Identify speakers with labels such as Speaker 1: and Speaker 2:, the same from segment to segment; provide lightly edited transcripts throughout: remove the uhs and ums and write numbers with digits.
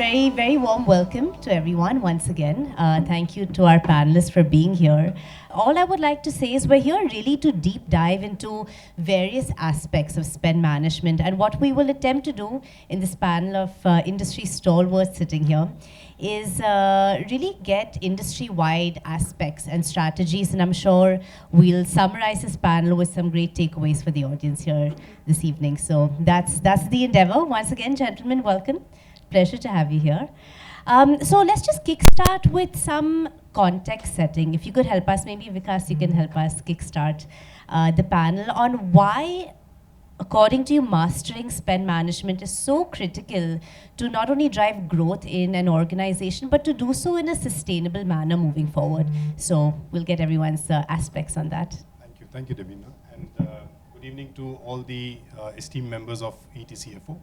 Speaker 1: Very warm welcome to everyone once again. Thank you to our panelists for being here. All I would like to say is we're here really to deep dive into various aspects of spend management, and what we will attempt to do in this panel of industry stalwarts sitting here is really get industry-wide aspects and strategies, and I'm sure we'll summarize this panel with some great takeaways for the audience here this evening. So that's the endeavor. Once again, gentlemen, welcome. Pleasure to have you here. So let's just kickstart with some context setting. If you could help us, maybe Vikas, you can help us kickstart the panel on why, according to you, mastering spend management is so critical to not only drive growth in an organization, but to do so in a sustainable manner moving forward. So we'll get everyone's aspects on that.
Speaker 2: Thank you, Davina, and good evening to all the esteemed members of ETCFO.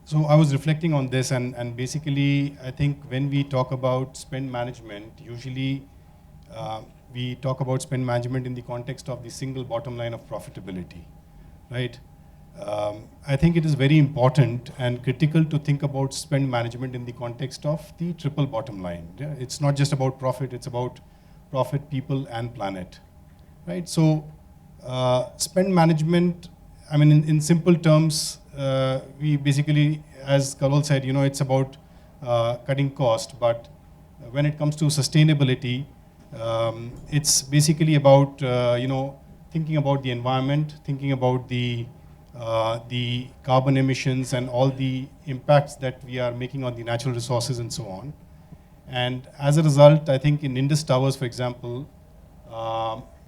Speaker 2: So I was reflecting on this, and basically, I think when we talk about spend management, usually we talk about spend management in the context of the single bottom line of profitability, right? I think it is very important and critical to think about spend management in the context of the triple bottom line. Yeah? It's not just about profit, it's about profit, people, and planet, right? So spend management, I mean, in simple terms, we basically, as Karol said, it's about cutting cost, but when it comes to sustainability, it's basically about thinking about the environment, thinking about the carbon emissions and all the impacts that we are making on the natural resources and so on. And as a result, I think in Indus Towers, for example,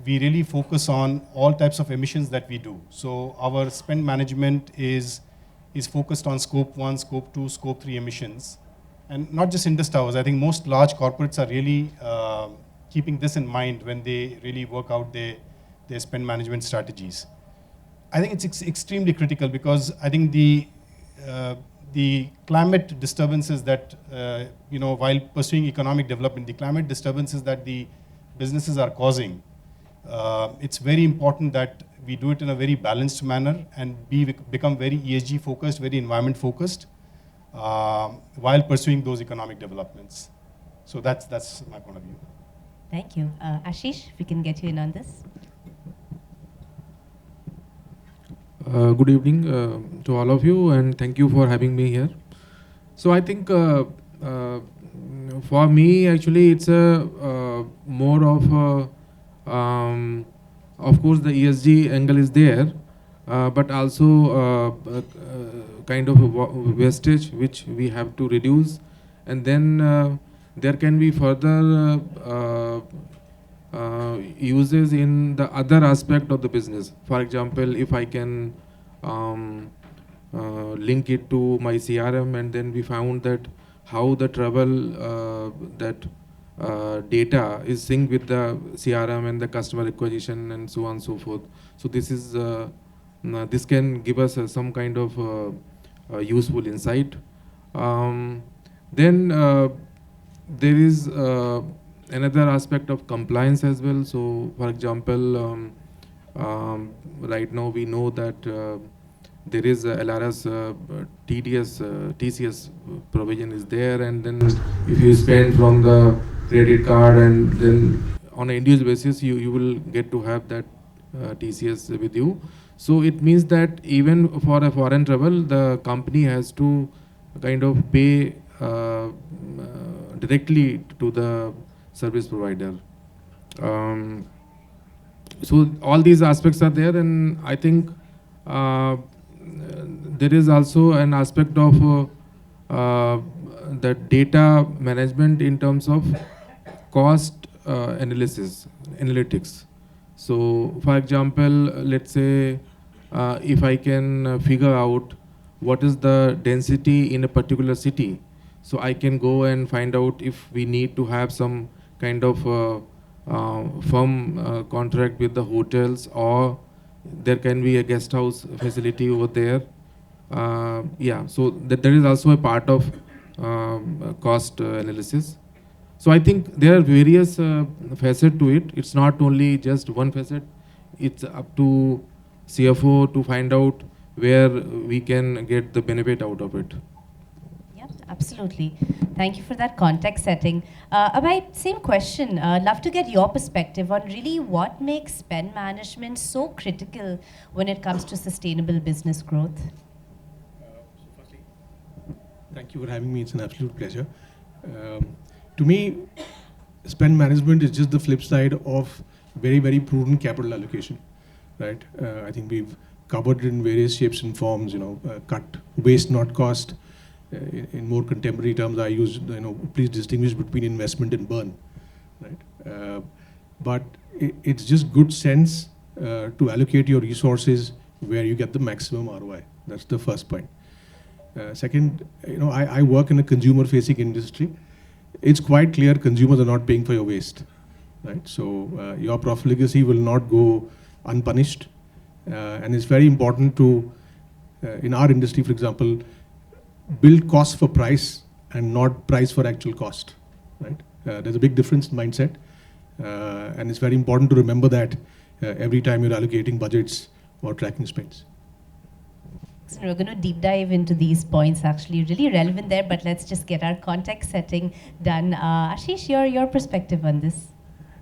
Speaker 2: we really focus on all types of emissions that we do. So our spend management is focused on scope 1, scope 2, scope 3 emissions. And not just Indus Towers, I think most large corporates are really keeping this in mind when they really work out their spend management strategies. I think it's extremely critical because I think the climate disturbances that, while pursuing economic development, the climate disturbances that the businesses are causing, it's very important that we do it in a very balanced manner and become very ESG focused, very environment focused, while pursuing those economic developments. So that's my point of view.
Speaker 1: Thank you. Ashish, if we can get you in on this.
Speaker 3: Good evening to all of you, and thank you for having me here. So I think for me, actually, it's a more of course, the ESG angle is there, but also kind of a wastage which we have to reduce, and then there can be further uses in the other aspect of the business. For example, if I can link it to my CRM, and then we found that how the travel data is synced with the CRM and the customer acquisition and so on and so forth. So this is this can give us some kind of useful insight. Then there is another aspect of compliance as well. So for example, right now we know that there is a LRS TCS provision is there, and then if you spend from the credit card, and then on an individual basis you will get to have that TCS with you. So it means that even for a foreign travel, the company has to kind of pay directly to the service provider. So all these aspects are there, and I think there is also an aspect of the data management in terms of cost analytics. So for example, let's say if I can figure out what is the density in a particular city, so I can go and find out if we need to have some kind of firm contract with the hotels, or there can be a guest house facility over there. So there is also a part of cost analysis. So I think there are various facets to it. It's not only just one facet. It's up to CFO to find out where we can get the benefit out of it.
Speaker 1: Absolutely. Thank you for that context setting. Abhay, same question. Love to get your perspective on really what makes spend management so critical when it comes to sustainable business growth.
Speaker 4: Firstly, thank you for having me. It's an absolute pleasure. To me, spend management is just the flip side of very, very prudent capital allocation, right? I think we've covered it in various shapes and forms, cut waste, not cost. In more contemporary terms, I use, please distinguish between investment and burn, right? But it's just good sense to allocate your resources where you get the maximum ROI. That's the first point. Second, I work in a consumer-facing industry. It's quite clear consumers are not paying for your waste, right? So your profligacy will not go unpunished. And it's very important to, in our industry, for example, build cost for price and not price for actual cost, right? There's a big difference in mindset. And it's very important to remember that every time you're allocating budgets or tracking spends.
Speaker 1: So we're going to deep dive into these points, actually really relevant there, but let's just get our context setting done. Ashish, your perspective on this.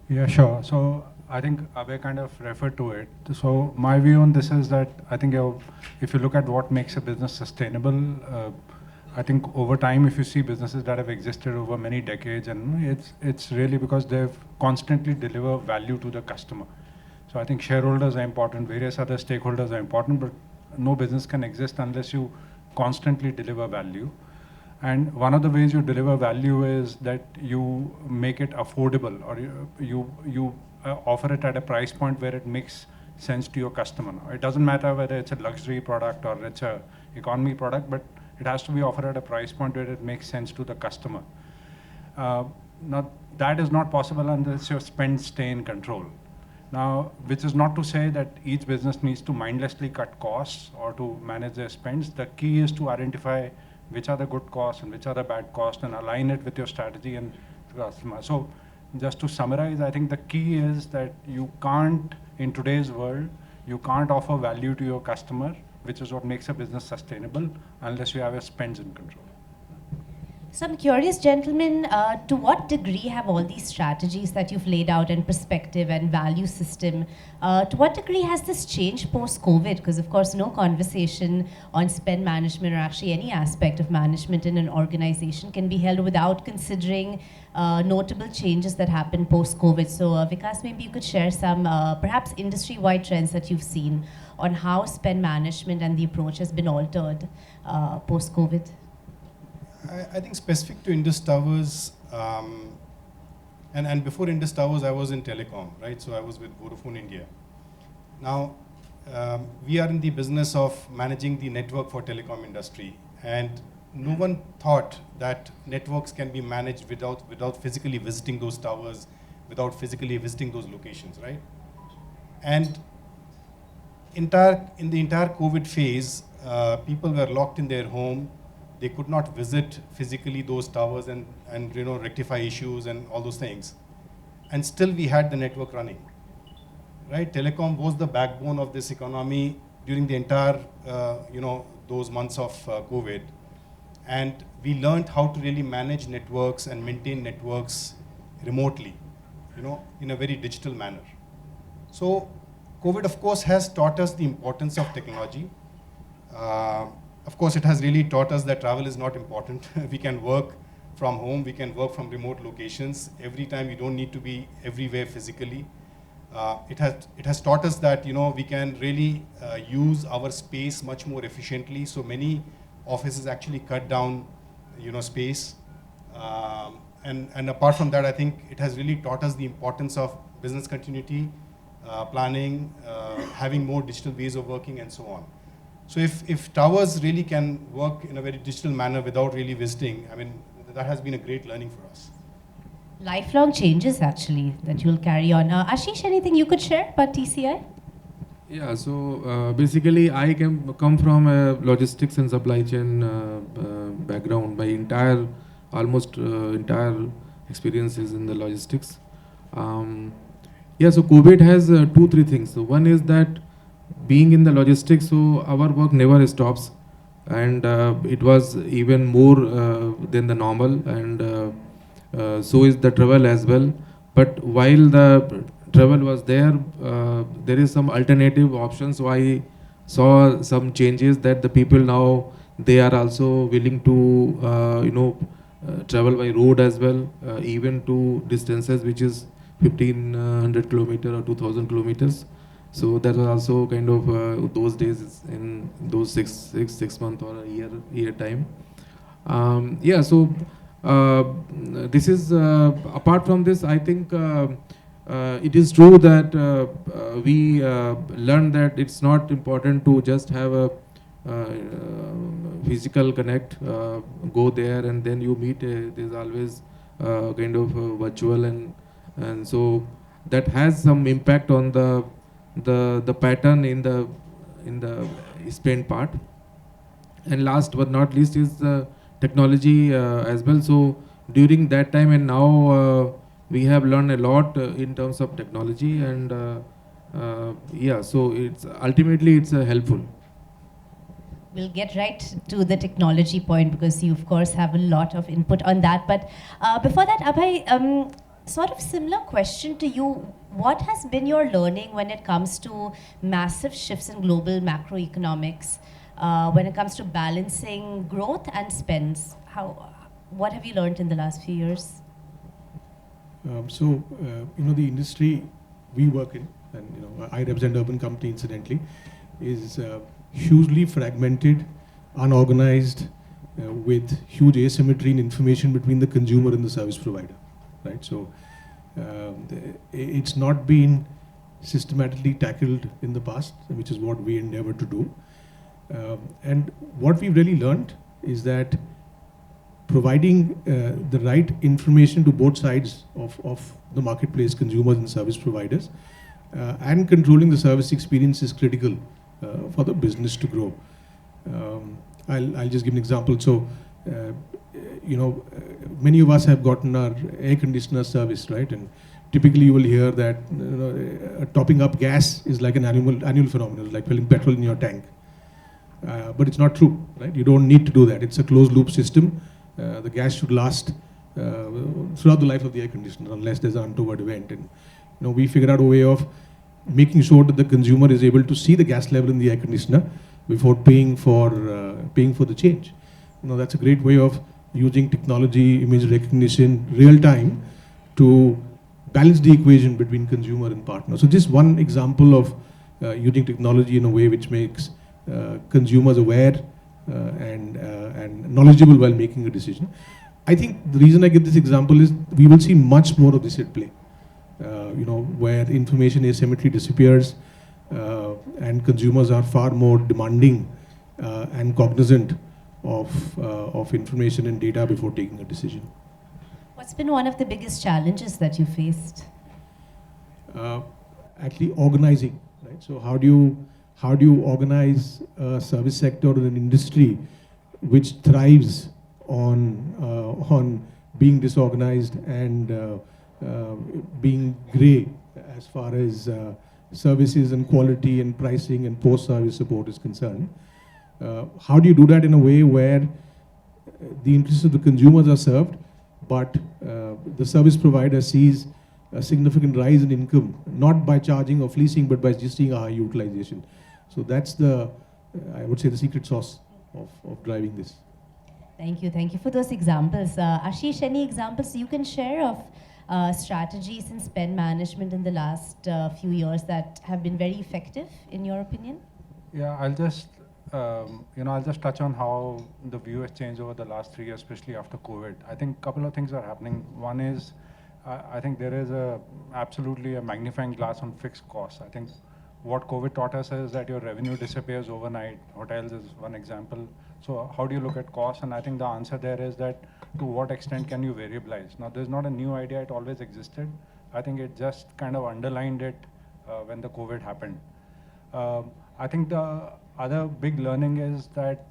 Speaker 5: Yeah, sure. So I think Abhay kind of referred to it. So my view on this is that I think if you look at what makes a business sustainable, I think over time, if you see businesses that have existed over many decades, and it's really because they've constantly deliver value to the customer. So I think shareholders are important, various other stakeholders are important, but no business can exist unless you constantly deliver value. And one of the ways you deliver value is that you make it affordable, or you offer it at a price point where it makes sense to your customer. It doesn't matter whether it's a luxury product or it's a economy product, but it has to be offered at a price point where it makes sense to the customer. Now, that is not possible unless your spends stay in control. Now, which is not to say that each business needs to mindlessly cut costs or to manage their spends. The key is to identify which are the good costs and which are the bad costs and align it with your strategy and customer. So just to summarize, I think the key is that you can't, in today's world, you can't offer value to your customer, which is what makes a business sustainable, unless you have your spends in control.
Speaker 1: So I'm curious, gentlemen, to what degree have all these strategies that you've laid out and perspective and value system, to what degree has this changed post-COVID? Because of course, no conversation on spend management or actually any aspect of management in an organization can be held without considering notable changes that happened post-COVID. So Vikas, maybe you could share some perhaps industry-wide trends that you've seen on how spend management and the approach has been altered post-COVID.
Speaker 2: I think specific to Indus Towers, and before Indus Towers, I was in telecom, right? So I was with Vodafone India. Now, we are in the business of managing the network for telecom industry, and no one thought that networks can be managed without physically visiting those towers, without physically visiting those locations, right? And in the entire COVID phase, people were locked in their home. They could not visit physically those towers and rectify issues and all those things. And still we had the network running, right? Telecom was the backbone of this economy during the entire, those months of COVID. And we learned how to really manage networks and maintain networks remotely, in a very digital manner. So COVID, of course, has taught us the importance of technology. Of course, it has really taught us that travel is not important. We can work from home, we can work from remote locations. Every time you don't need to be everywhere physically. It has taught us that we can really use our space much more efficiently. So many offices actually cut down space. And apart from that, I think it has really taught us the importance of business continuity, planning, having more digital ways of working, and so on. So if towers really can work in a very digital manner without really visiting, I mean, that has been a great learning for us.
Speaker 1: Lifelong changes, actually, that you'll carry on. Ashish, anything you could share about TCI?
Speaker 3: Yeah, so basically I come from a logistics and supply chain background. My almost entire experience is in the logistics. Yeah, so COVID has 2-3 things. So one is that being in the logistics, so our work never stops. and it was even more than the normal, and so is the travel as well. But while the travel was there, there is some alternative options. So I saw some changes that the people now, they are also willing to travel by road as well, even to distances which is 1500 kilometer or 2000 kilometers. So that was also kind of those days in those six month or a year time. Yeah, so this is apart from this, I think it is true that we learned that it's not important to just have a physical connect, go there and then you meet. There's always kind of virtual, and so that has some impact on the pattern in the spend part. And last but not least is the technology as well. So during that time and now we have learned a lot in terms of technology, and yeah, so it's ultimately it's helpful.
Speaker 1: We'll get right to the technology point because you, of course, have a lot of input on that. But before that, Abhay, sort of similar question to you. What has been your learning when it comes to massive shifts in global macroeconomics, when it comes to balancing growth and spends? What have you learned in the last few years?
Speaker 4: The industry we work in, and I represent Urban Company incidentally, is hugely fragmented, unorganized, with huge asymmetry in information between the consumer and the service provider, right? So it's not been systematically tackled in the past, which is what we endeavor to do. And what we've really learned is that providing the right information to both sides of the marketplace, consumers and service providers, and controlling the service experience is critical for the business to grow. I'll just give an example. So, many of us have gotten our air conditioner service, right? And typically you will hear that topping up gas is like an annual phenomenon, like filling petrol in your tank. But it's not true, right? You don't need to do that. It's a closed loop system. The gas should last throughout the life of the air conditioner unless there's an untoward event. And we figured out a way of making sure that the consumer is able to see the gas level in the air conditioner before paying for the change. That's a great way of using technology, image recognition, real time to balance the equation between consumer and partner. So just one example of using technology in a way which makes consumers aware and knowledgeable while making a decision. I think the reason I give this example is we will see much more of this at play. Where information asymmetry disappears and consumers are far more demanding and cognizant of information and data before taking a decision.
Speaker 1: What's been one of the biggest challenges that you faced?
Speaker 4: Actually organizing, right? So how do you organize a service sector or an industry which thrives on being disorganized and being grey as far as services and quality and pricing and post-service support is concerned? How do you do that in a way where the interests of the consumers are served, but the service provider sees a significant rise in income, not by charging or fleecing, but by just seeing a high utilization? So that's I would say, the secret sauce of driving this.
Speaker 1: Thank you for those examples. Ashish, any examples you can share of strategies in spend management in the last few years that have been very effective, in your opinion?
Speaker 5: Yeah, I'll just touch on how the view has changed over the last 3 years, especially after COVID. I think a couple of things are happening. One is, I think there is absolutely a magnifying glass on fixed costs. I think what COVID taught us is that your revenue disappears overnight. Hotels is one example. So how do you look at costs? And I think the answer there is that to what extent can you variabilize? Now, there's not a new idea, it always existed. I think it just kind of underlined it when the COVID happened. I think the other big learning is that,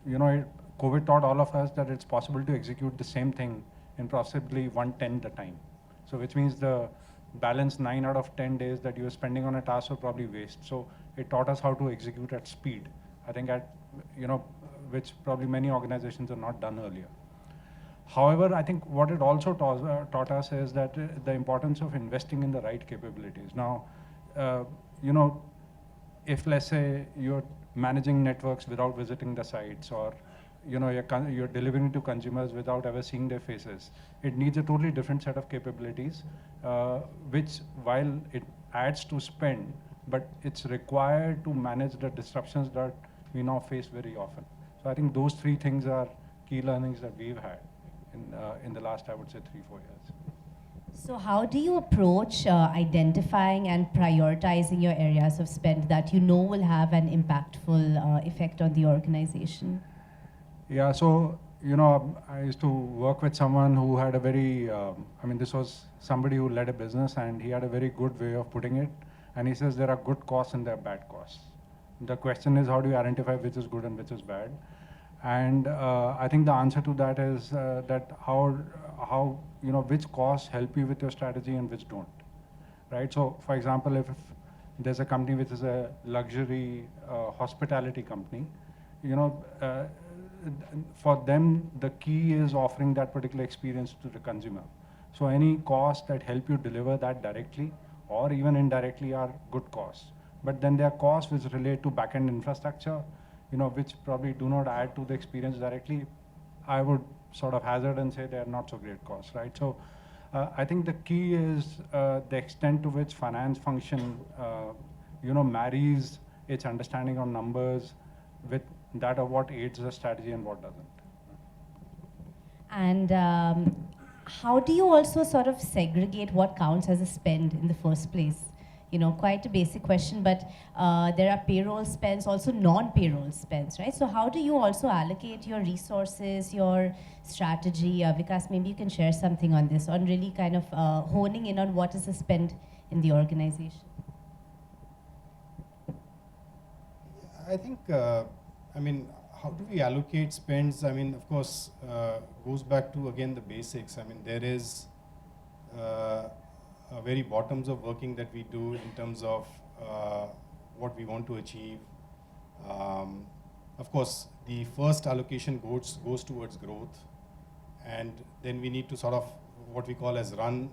Speaker 5: COVID taught all of us that it's possible to execute the same thing in possibly 1/10 the time. So which means the balance 9 out of 10 days that you were spending on a task were probably waste. So it taught us how to execute at speed. I think which probably many organizations have not done earlier. However, I think what it also taught us is that the importance of investing in the right capabilities. Now, you know, if let's say you're managing networks without visiting the sites, or you know, you're delivering to consumers without ever seeing their faces, it needs a totally different set of capabilities, which while it adds to spend, but it's required to manage the disruptions that we now face very often. So I think those three things are key learnings that we've had in the last, I would say, 3-4 years.
Speaker 1: So how do you approach identifying and prioritizing your areas of spend that you know will have an impactful effect on the organization?
Speaker 5: Yeah, so, you know, I used to work with someone who had a very, I mean, this was somebody who led a business, and he had a very good way of putting it. And he says there are good costs and there are bad costs. The question is, how do you identify which is good and which is bad? And I think the answer to that is that how you know, which costs help you with your strategy and which don't, right? So, for example, if there's a company which is a luxury hospitality company, you know, for them the key is offering that particular experience to the consumer. So any costs that help you deliver that directly or even indirectly are good costs. But then there are costs which relate to back-end infrastructure, you know, which probably do not add to the experience directly. I would sort of hazard and say they are not so great costs, right? So I think the key is the extent to which finance function, you know, marries its understanding of numbers with that of what aids the strategy and what doesn't.
Speaker 1: And how do you also sort of segregate what counts as a spend in the first place? You know, quite a basic question, but there are payroll spends, also non-payroll spends, right? So how do you also allocate your resources, your strategy? Vikas, maybe you can share something on this, on really kind of honing in on what is the spend in the organization.
Speaker 2: I think, I mean, how do we allocate spends? I mean, of course, goes back to, again, the basics. I mean, there is a very bottoms of working that we do in terms of what we want to achieve. Of course, the first allocation goes towards growth, and then we need to sort of what we call as run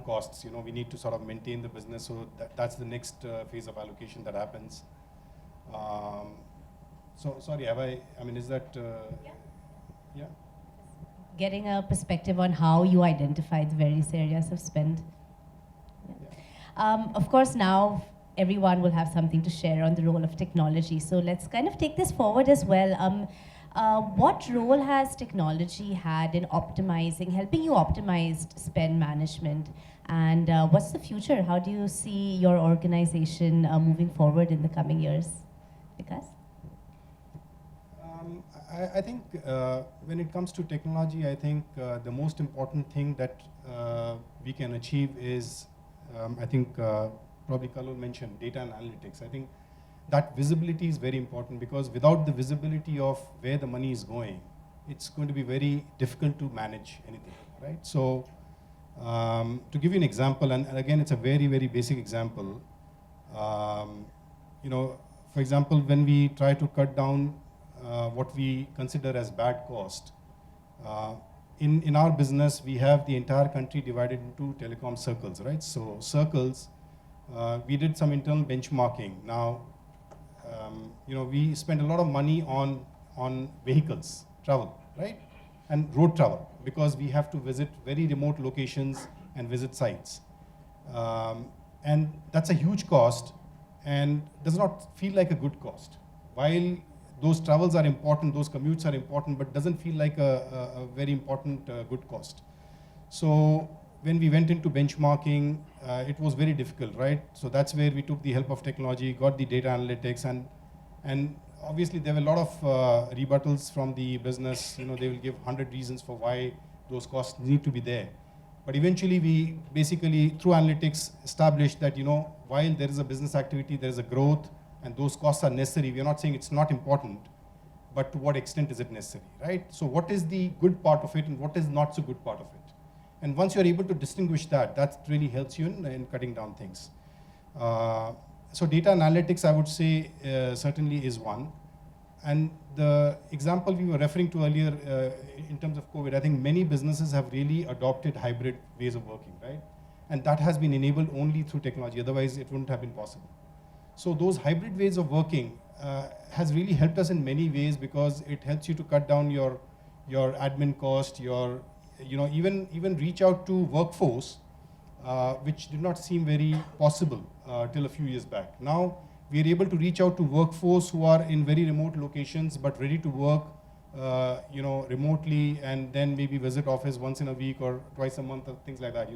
Speaker 2: costs. You know, we need to sort of maintain the business, so that's the next phase of allocation that happens. So sorry, I mean, is that yeah?
Speaker 1: Getting a perspective on how you identify the various areas of spend. Of course, now everyone will have something to share on the role of technology. So let's kind of take this forward as well. What role has technology had in optimizing, helping you optimize spend management? And what's the future? How do you see your organization moving forward in the coming years? Vikas?
Speaker 2: I think when it comes to technology, I think the most important thing that we can achieve is I think probably Kallol mentioned data and analytics. I think that visibility is very important, because without the visibility of where the money is going, it's going to be very difficult to manage anything, right? So to give you an example, and again, it's a very, very basic example. You know, for example, when we try to cut down what we consider as bad cost, in our business, we have the entire country divided into telecom circles, right? So circles, we did some internal benchmarking. Now, you know, we spend a lot of money on vehicles, travel, right? And road travel, because we have to visit very remote locations and visit sites. And that's a huge cost and does not feel like a good cost. While those travels are important, those commutes are important, but doesn't feel like a very important good cost. So when we went into benchmarking, it was very difficult, right? So that's where we took the help of technology, got the data analytics, and obviously there were a lot of rebuttals from the business. You know, they will give 100 reasons for why those costs need to be there. But eventually we basically, through analytics, established that, you know, while there is a business activity, there is a growth, and those costs are necessary. We are not saying it's not important, but to what extent is it necessary, right? So what is the good part of it and what is not so good part of it? And once you're able to distinguish that, that really helps you in cutting down things. So data analytics, I would say, certainly is one. And the example we were referring to earlier in terms of COVID, I think many businesses have really adopted hybrid ways of working, right? And that has been enabled only through technology, otherwise it wouldn't have been possible. So those hybrid ways of working has really helped us in many ways, because it helps you to cut down your admin cost, your, even reach out to workforce, which did not seem very possible till a few years back. Now we are able to reach out to workforce who are in very remote locations but ready to work remotely, and then maybe visit office once in a week or twice a month or things like that,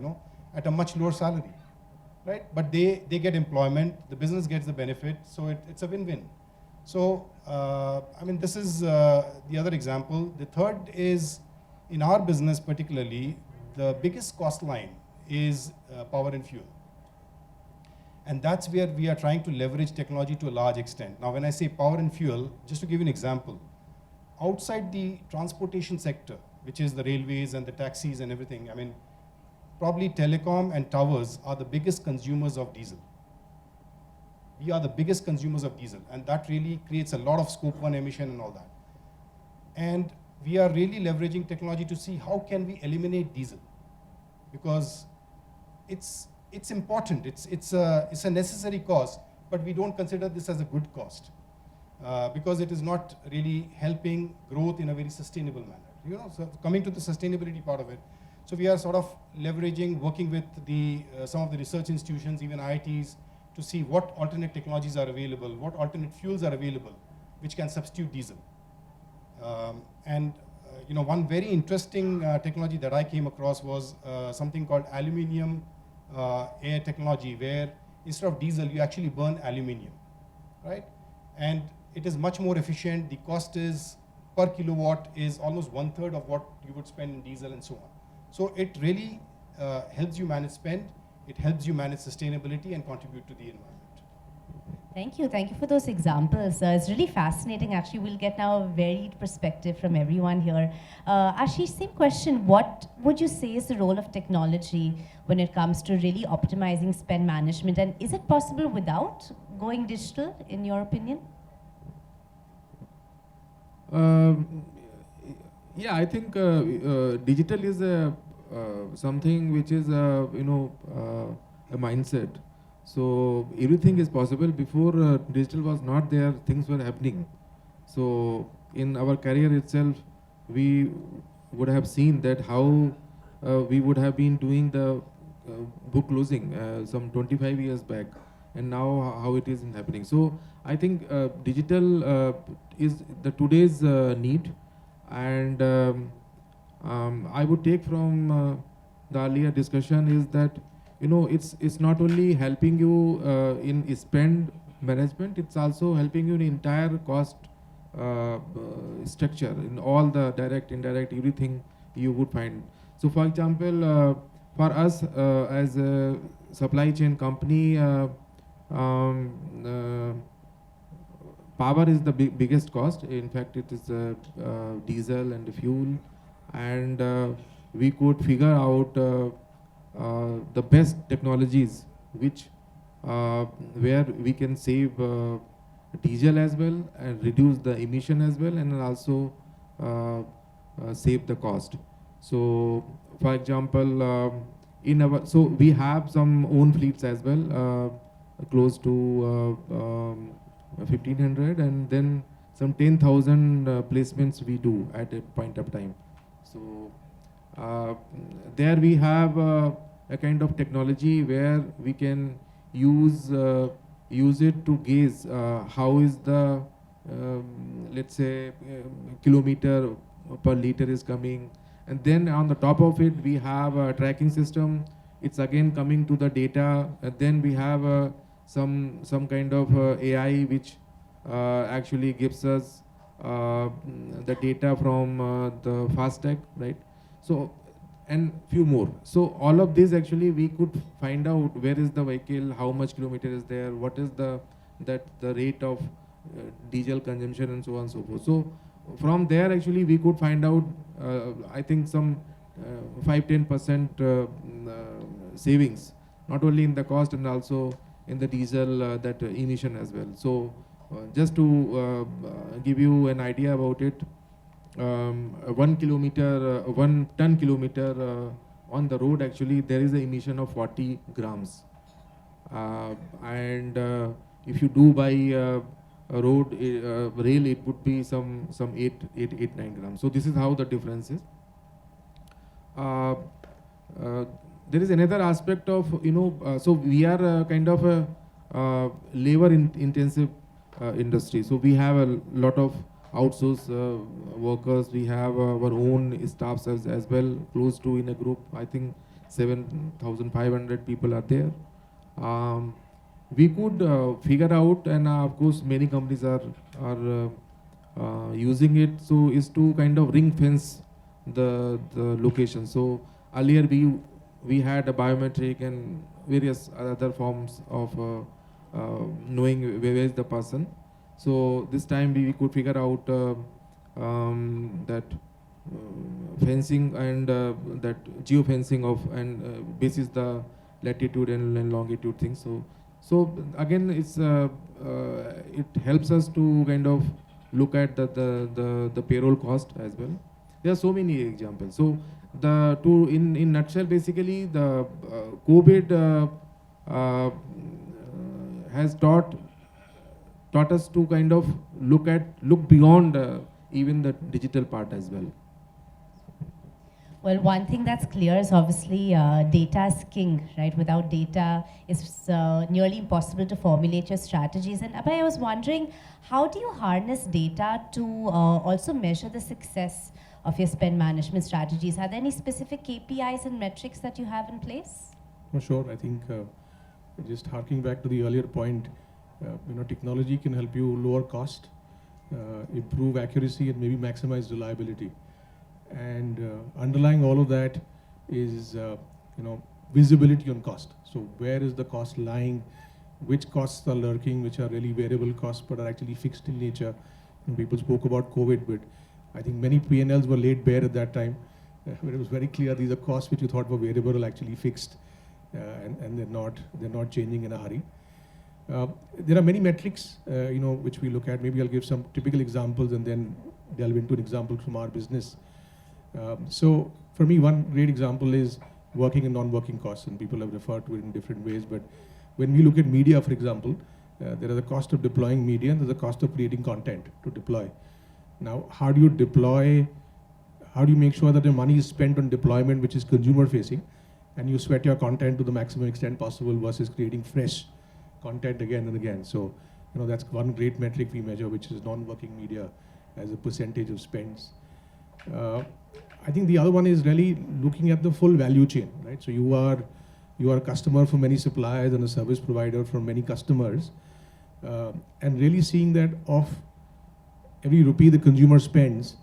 Speaker 2: at a much lower salary, right? But they get employment, the business gets the benefit, so it's a win-win. So, this is the other example. The third is, in our business particularly, the biggest cost line is power and fuel. And that's where we are trying to leverage technology to a large extent. Now, when I say power and fuel, just to give you an example, outside the transportation sector, which is the railways and the taxis and everything, probably telecom and towers are the biggest consumers of diesel. We are the biggest consumers of diesel, and that really creates a lot of scope 1 emission and all that. And we are really leveraging technology to see how can we eliminate diesel, because it's important, it's a necessary cost, but we don't consider this as a good cost, because it is not really helping growth in a very sustainable manner. So coming to the sustainability part of it, so we are sort of leveraging, working with some of the research institutions, even IITs, to see what alternate technologies are available, what alternate fuels are available, which can substitute diesel. One very interesting technology that I came across was something called aluminium air technology, where instead of diesel, you actually burn aluminium, right? And it is much more efficient. The cost is per kilowatt is almost 1/3 of what you would spend in diesel and so on. So it really helps you manage spend, it helps you manage sustainability and contribute to the environment.
Speaker 1: Thank you for those examples. It's really fascinating. Actually, we'll get now a varied perspective from everyone here. Ashish, same question. What would you say is the role of technology when it comes to really optimizing spend management? And is it possible without going digital, in your opinion?
Speaker 3: Yeah, I think digital is something which is a mindset. So everything is possible. Before digital was not there, things were happening. So in our career itself, we would have seen that how we would have been doing the book closing some 25 years back, and now how it is happening. So I think digital is the today's need, and I would take from the earlier discussion is that it's not only helping you in spend management, it's also helping you in entire cost structure, in all the direct, indirect, everything you would find. So for example, for us as a supply chain company, power is the biggest cost. In fact, it is diesel and fuel, and we could figure out the best technologies which where we can save diesel as well and reduce the emission as well, and also save the cost. So for example, so we have some own fleets as well, close to 1,500, and then some 10,000 placements we do at a point of time. So there we have a kind of technology where we can use it to gauge how is the let's say kilometer per liter is coming, and then on the top of it we have a tracking system. It's again coming to the data, and then we have some kind of AI which actually gives us the data from the FASTag, right? So, and few more. So all of this actually we could find out where is the vehicle, how much kilometer is there, what is the rate of diesel consumption, and so on and so forth. So from there actually we could find out I think some 5-10% savings, not only in the cost and also in the diesel that emission as well. So just to give you an idea about it, 1 ton kilometer on the road, actually there is an emission of 40 grams. And if you do by road rail, it would be some 9 grams. So this is how the difference is. There is another aspect of, so we are kind of a labor intensive industry. So we have a lot of outsourced workers. We have our own staffs as well, close to, in a group, I think 7,500 people are there. We could figure out, and of course many companies are using it, so is to kind of ring fence the location. So earlier we had a biometric and various other forms of knowing where is the person. So this time we could figure out that fencing and that geofencing of, and basis the latitude and longitude things. So again, it's it helps us to kind of look at the payroll cost as well. There are so many examples. So in nutshell, basically the COVID has taught us to kind of look beyond even the digital part as well.
Speaker 1: Well, one thing that's clear is obviously data is king, right? Without data, it's nearly impossible to formulate your strategies. And Abhay, I was wondering, how do you harness data to also measure the success of your spend management strategies? Are there any specific KPIs and metrics that you have in place?
Speaker 4: For sure. I think just harking back to the earlier point, technology can help you lower cost, improve accuracy, and maybe maximize reliability. And underlying all of that is, visibility on cost. So where is the cost lying? Which costs are lurking, which are really variable costs, but are actually fixed in nature? And people spoke about COVID, but I think many P&Ls were laid bare at that time, where it was very clear these are costs which you thought were variable are actually fixed, and they're not changing in a hurry. There are many metrics, which we look at. Maybe I'll give some typical examples and then delve into an example from our business. So for me, one great example is working and non-working costs, and people have referred to it in different ways. But when we look at media, for example, there is the cost of deploying media and there's the cost of creating content to deploy. Now, how do you deploy? How do you make sure that your money is spent on deployment, which is consumer facing, and you sweat your content to the maximum extent possible versus creating fresh content again and again? So, that's one great metric we measure, which is non-working media as a percentage of spends. I think the other one is really looking at the full value chain, right? So you are a customer for many suppliers and a service provider for many customers, and really seeing that of every rupee the consumer spends,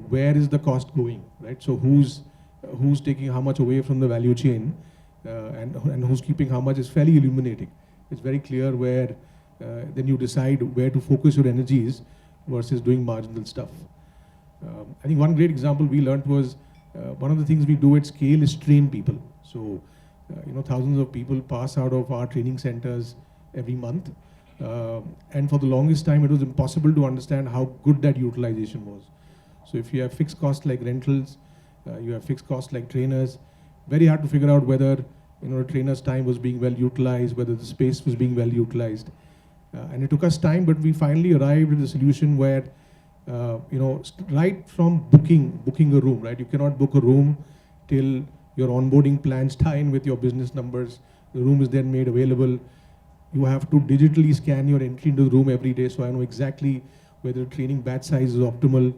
Speaker 4: where is the cost going, right? So who's taking how much away from the value chain, and who's keeping how much is fairly illuminating. It's very clear where then you decide where to focus your energies versus doing marginal stuff. I think one great example we learned was one of the things we do at scale is train people. So, thousands of people pass out of our training centers every month. And for the longest time, it was impossible to understand how good that utilization was. So if you have fixed costs like rentals, you have fixed costs like trainers, very hard to figure out whether a trainer's time was being well utilized, whether the space was being well utilized. And it took us time, but we finally arrived at a solution where right from booking a room, right? You cannot book a room till your onboarding plans tie in with your business numbers. The room is then made available. You have to digitally scan your entry into the room every day, so I know exactly whether training batch size is optimal.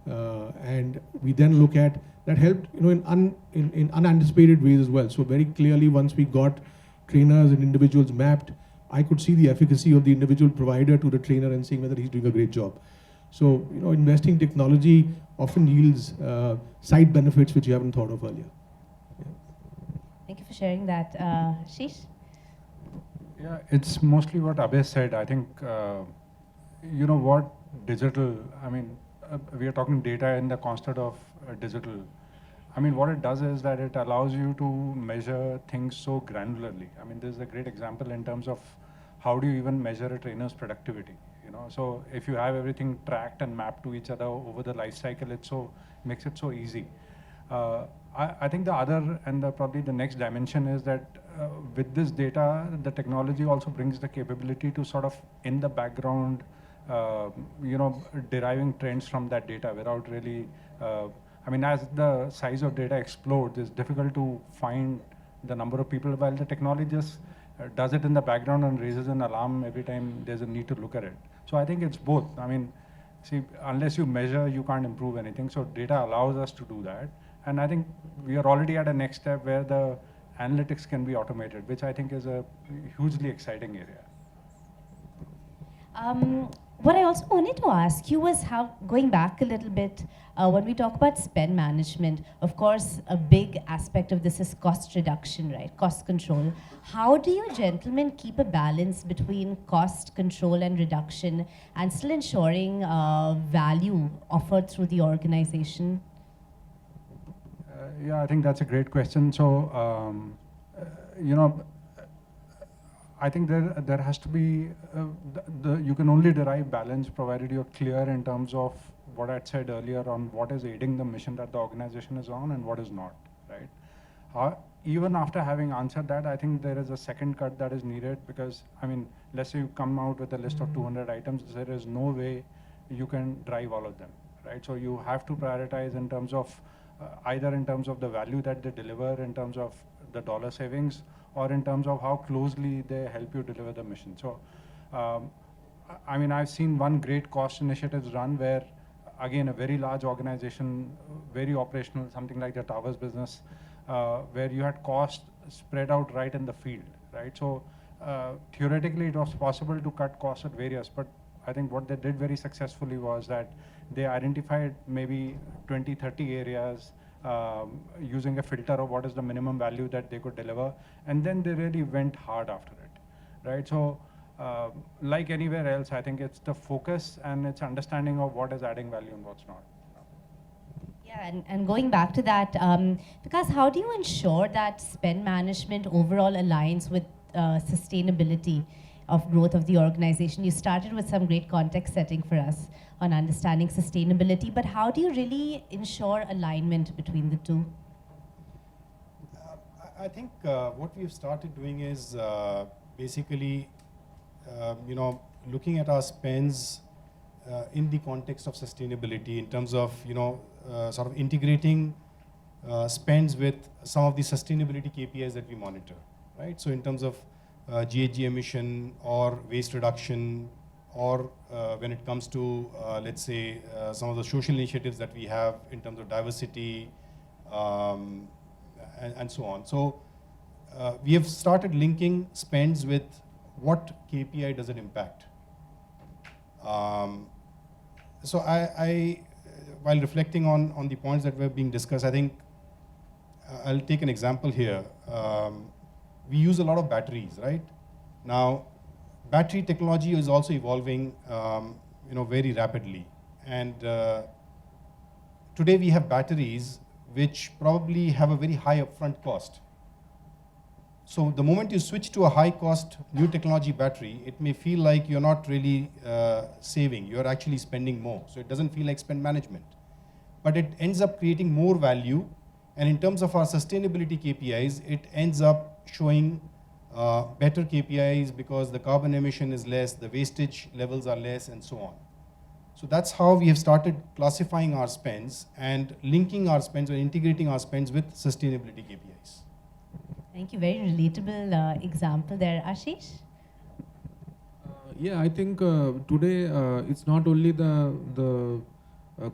Speaker 4: And we then look at that helped, in unanticipated ways as well. So very clearly, once we got trainers and individuals mapped, I could see the efficacy of the individual provider to the trainer and seeing whether he's doing a great job. So, investing in technology often yields side benefits which you haven't thought of earlier. Yeah.
Speaker 1: Thank you for sharing that. Sheesh?
Speaker 5: Yeah, it's mostly what Abhay said. I think, what digital, we are talking data in the concept of digital. What it does is that it allows you to measure things so granularly. This is a great example in terms of how do you even measure a trainer's productivity. you know. So if you have everything tracked and mapped to each other over the life cycle, makes it so easy. I think the other and probably the next dimension is that with this data, the technology also brings the capability to sort of in the background, deriving trends from that data without really, I mean, as the size of data explodes, it's difficult to find the number of people, while the technology just does it in the background and raises an alarm every time there's a need to look at it. So I think it's both. I mean, see, unless you measure, you can't improve anything. So data allows us to do that. And I think we are already at a next step where the analytics can be automated, which I think is a hugely exciting area.
Speaker 1: What I also wanted to ask you was how, going back a little bit, when we talk about spend management, of course, a big aspect of this is cost reduction, right? Cost control. How do you gentlemen keep a balance between cost control and reduction and still ensuring value offered through the organization?
Speaker 5: Yeah, I think that's a great question. So, I think there has to be, you can only derive balance provided you're clear in terms of what I'd said earlier on what is aiding the mission that the organization is on and what is not, right? Even after having answered that, I think there is a second cut that is needed because, I mean, let's say you come out with a list of 200 items, there is no way you can drive all of them, right? So you have to prioritize in terms of, either in terms of the value that they deliver, in terms of the dollar savings, or in terms of how closely they help you deliver the mission. So, I mean, I've seen one great cost initiatives run where, again, a very large organization, very operational, something like the towers business, where you had cost spread out right in the field, right? So, theoretically, it was possible to cut costs at various, but I think what they did very successfully was that they identified maybe 20, 30 areas using a filter of what is the minimum value that they could deliver. And then they really went hard after it, right? So like anywhere else, I think it's the focus and it's understanding of what is adding value and what's not.
Speaker 1: Yeah, and going back to that, because how do you ensure that spend management overall aligns with sustainability of growth of the organization? You started with some great context setting for us on understanding sustainability, but how do you really ensure alignment between the two?
Speaker 2: I think what we've started doing is basically, looking at our spends in the context of sustainability in terms of, sort of integrating spends with some of the sustainability KPIs that we monitor, right? So in terms of GHG emission or waste reduction, or when it comes to, let's say, some of the social initiatives that we have in terms of diversity and so on. So we have started linking spends with what KPI does it impact. So I while reflecting on the points that were being discussed, I think I'll take an example here. We use a lot of batteries, right? Now, battery technology is also evolving, very rapidly. And today we have batteries which probably have a very high upfront cost. So the moment you switch to a high cost new technology battery, it may feel like you're not really saving, you're actually spending more. So it doesn't feel like spend management. But it ends up creating more value. And in terms of our sustainability KPIs, it ends up showing better KPIs because the carbon emission is less, the wastage levels are less, and so on. So that's how we have started classifying our spends and linking our spends or integrating our spends with sustainability KPIs.
Speaker 1: Thank you. Very relatable example there. Ashish?
Speaker 3: Yeah, I think today it's not only the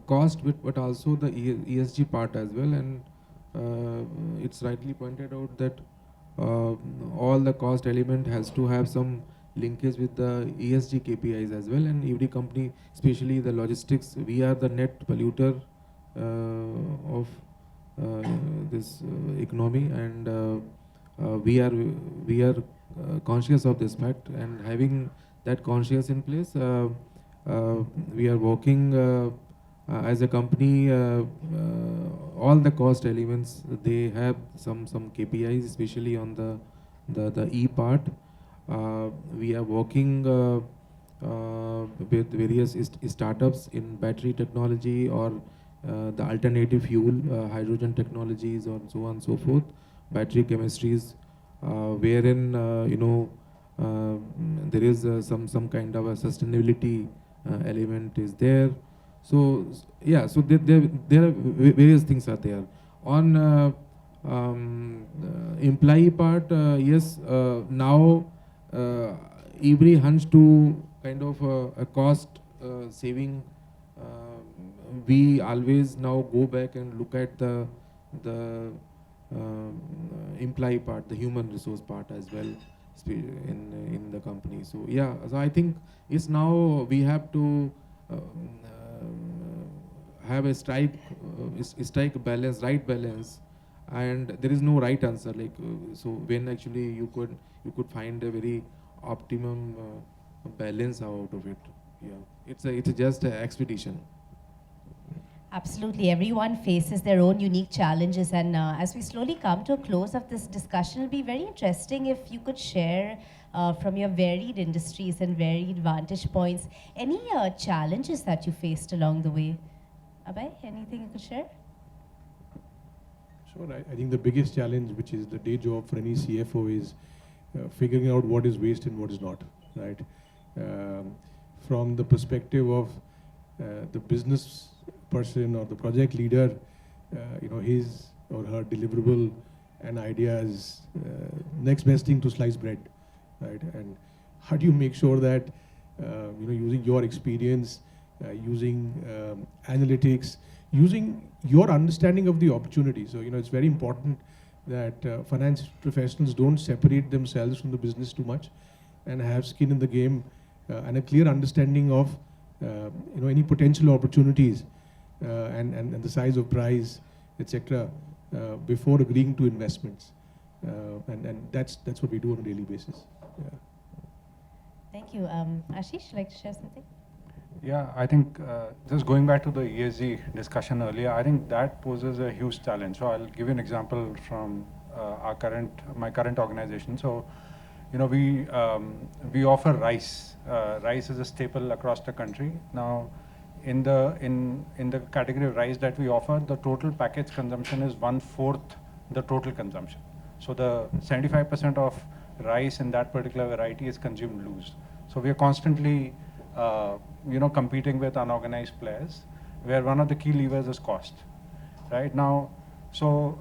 Speaker 3: cost but also the ESG part as well, and it's rightly pointed out that all the cost element has to have some linkage with the ESG KPIs as well, and every company, especially the logistics, we are the net polluter of this economy, and we are conscious of this fact, and having that conscious in place, we are working as a company. All the cost elements, they have some KPIs, especially on the E part. We are working with various startups in battery technology or the alternative fuel, hydrogen technologies, or so on and so forth, battery chemistries, wherein there is some kind of a sustainability element is there. So yeah, so there are various things are there. On employee part, yes, now every hunch to kind of a cost saving. We always now go back and look at the employee part, the human resource part as well in the company. So yeah, so I think it's now we have to have a strike balance, right balance, and there is no right answer. Like so, when actually you could find a very optimum balance out of it. Yeah, it's just an expedition.
Speaker 1: Absolutely. Everyone faces their own unique challenges. And as we slowly come to a close of this discussion, it'll be very interesting if you could share from your varied industries and varied vantage points, any challenges that you faced along the way. Abhay, anything you could share?
Speaker 4: Sure. I think the biggest challenge, which is the day job for any CFO, is figuring out what is waste and what is not, right? From the perspective of the business person or the project leader, his or her deliverable and idea is next best thing to sliced bread, right? And how do you make sure that using your experience, using analytics, using your understanding of the opportunity. So it's very important that finance professionals don't separate themselves from the business too much, and have skin in the game and a clear understanding of any potential opportunities and the size of prize, etc. Before agreeing to investments, and that's what we do on a daily basis. Yeah.
Speaker 1: Thank you. Ashish, like to share something?
Speaker 5: Yeah, I think just going back to the ESG discussion earlier, I think that poses a huge challenge. So I'll give you an example from my current organization. So, we offer rice. Rice is a staple across the country. Now, in the category of rice that we offer, the total package consumption is 1/4 the total consumption. So the 75% of rice in that particular variety is consumed loose. So we are constantly competing with unorganized players, where one of the key levers is cost. Right now, so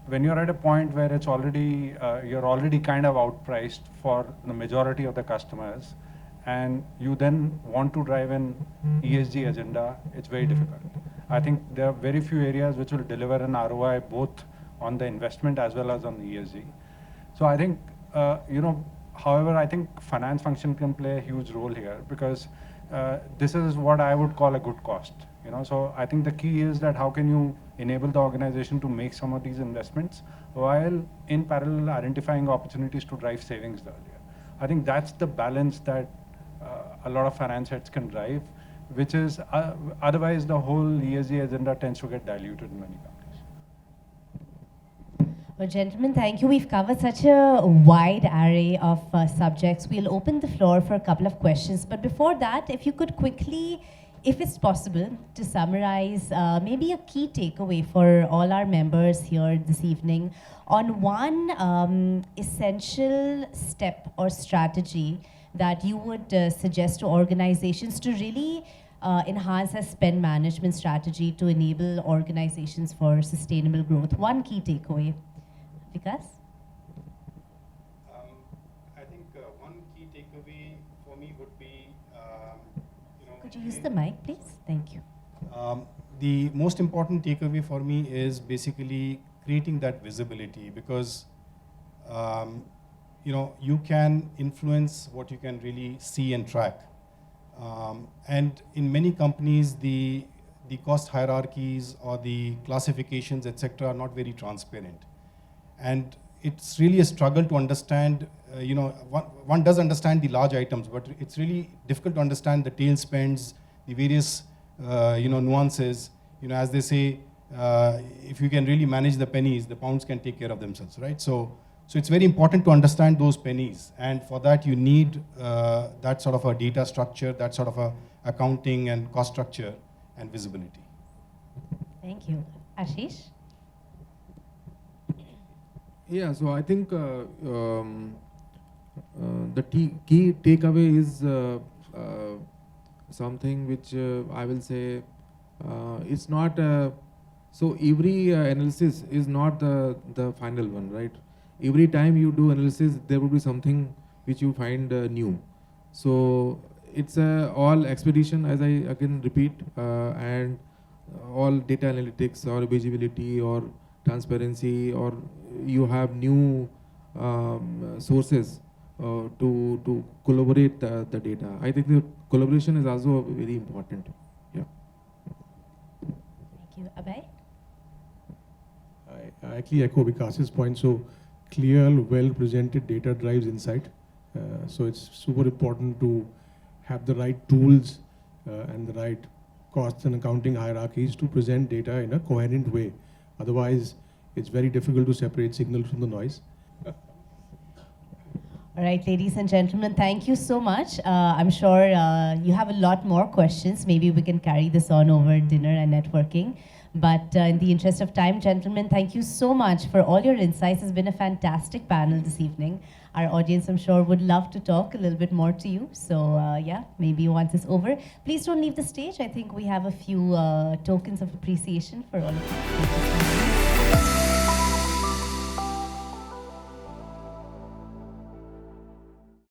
Speaker 5: when you're at a point where it's already you're already kind of outpriced for the majority of the customers, and you then want to drive an ESG agenda, it's very difficult. I think there are very few areas which will deliver an ROI both on the investment as well as on the ESG. So I think, however, I think finance function can play a huge role here, because this is what I would call a good cost. So I think the key is that how can you enable the organization to make some of these investments while in parallel identifying opportunities to drive savings earlier. I think that's the balance that a lot of finance heads can drive, which is otherwise the whole ESG agenda tends to get diluted in many companies.
Speaker 1: Well, gentlemen, thank you. We've covered such a wide array of subjects. We'll open the floor for a couple of questions. But before that, if you could quickly, if it's possible, to summarize maybe a key takeaway for all our members here this evening on one essential step or strategy that you would suggest to organizations to really enhance their spend management strategy to enable organizations for sustainable growth. One key takeaway. Vikas?
Speaker 2: I think one key takeaway for me would be,
Speaker 1: Could you use the mic, please? Thank you.
Speaker 2: The most important takeaway for me is basically creating that visibility, because you can influence what you can really see and track. And in many companies, the cost hierarchies or the classifications, etc., are not very transparent. And it's really a struggle to understand, one does understand the large items, but it's really difficult to understand the tail spends, the various, nuances. As they say, if you can really manage the pennies, the pounds can take care of themselves, right? So So it's very important to understand those pennies, and for that you need that sort of a data structure, that sort of a accounting and cost structure and visibility.
Speaker 1: Thank you. Ashish?
Speaker 3: Yeah, so I think the key takeaway is something which I will say it's not so every analysis is not the final one, right? Every time you do analysis, there will be something which you find new. So it's all expedition, as I again repeat, and all data analytics or visibility or transparency, or you have new sources to collaborate the data. I think the collaboration is also very important. Yeah.
Speaker 1: Thank you. Abhay?
Speaker 4: I actually echo Vikas's point. So clear, well-presented data drives insight. So it's super important to have the right tools and the right costs and accounting hierarchies to present data in a coherent way. Otherwise, it's very difficult to separate signal from the noise.
Speaker 1: All right, ladies and gentlemen, thank you so much. I'm sure you have a lot more questions. Maybe we can carry this on over dinner and networking. But in the interest of time, gentlemen, thank you so much for all your insights. It's been a fantastic panel this evening. Our audience, I'm sure, would love to talk a little bit more to you. So yeah, maybe once it's over, please don't leave the stage. I think we have a few tokens of appreciation for all of you.